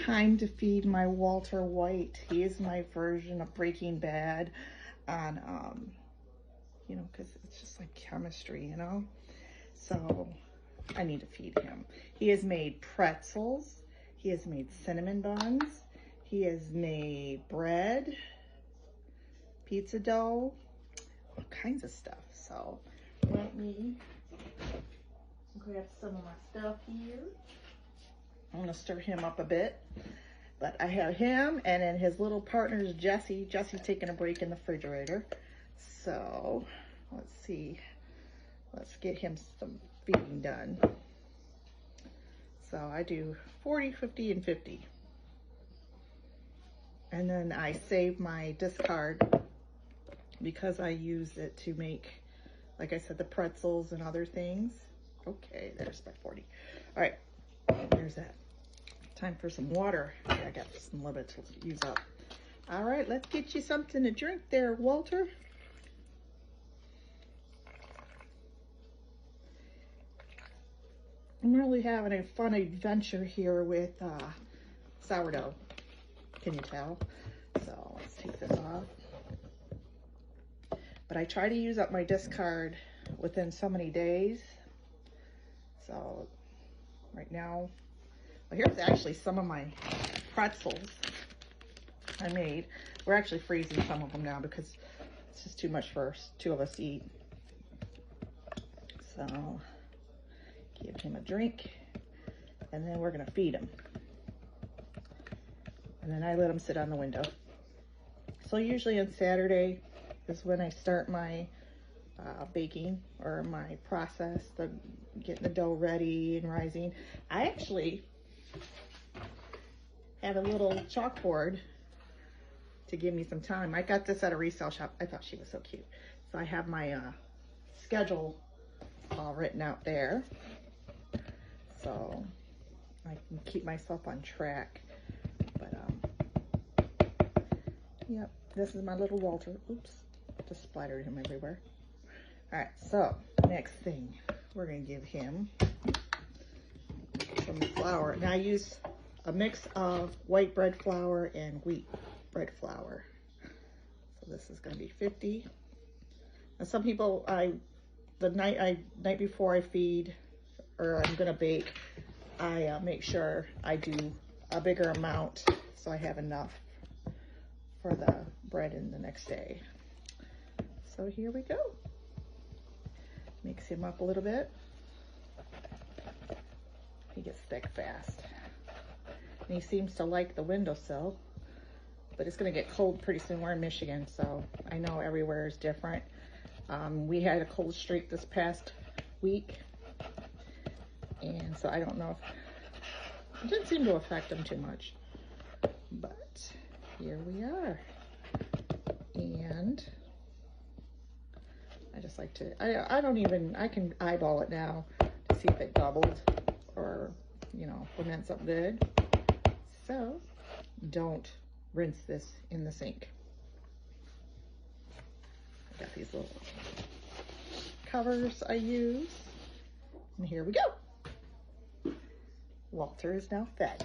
time to feed my Walter White. He is my version of Breaking Bad on, you know, because it's just like chemistry, you know? So I need to feed him. He has made pretzels. He has made cinnamon buns. He has made bread, pizza dough, all kinds of stuff. So let me grab some of my stuff here. I'm gonna stir him up a bit, but I have him and then his little partner's Jesse. Jesse's taking a break in the refrigerator. So let's see, let's get him some feeding done. So I do 40, 50, and 50. And then I save my discard because I use it to make, like I said, the pretzels and other things. Okay, there's my 40. All right, there's that. Time for some water. Yeah, I got some little bit to use up. All right, let's get you something to drink there, Walter. I'm really having a fun adventure here with sourdough. Can you tell? So let's take this off. But I try to use up my discard within so many days. So right now, well, here's actually some of my pretzels I made. We're actually freezing some of them now because it's just too much for two of us to eat. So give him a drink and then we're gonna feed him. And then I let them sit on the window. So usually on Saturday is when I start my baking or my process, getting the dough ready and rising. I actually have a little chalkboard to give me some time. I got this at a resale shop. I thought she was so cute. So I have my schedule all written out there. So I can keep myself on track. But yep, this is my little Walter. Oops, just splattered him everywhere. All right, so next thing, we're gonna give him some flour. Now I use a mix of white bread flour and wheat bread flour. So this is gonna be 50. And some people, the night before I feed, or I'm gonna bake, I make sure I do a bigger amount so I have enough for the bread in the next day. So here we go. Mix him up a little bit. He gets thick fast. And he seems to like the windowsill, but it's gonna get cold pretty soon. We're in Michigan, so I know everywhere is different. We had a cold streak this past week, and so I don't know if, it didn't seem to affect him too much, but here we are. And I just like to, I can eyeball it now to see if it doubled or, you know, ferments up good. So don't rinse this in the sink. I got these little covers I use, and here we go. Walter is now fed.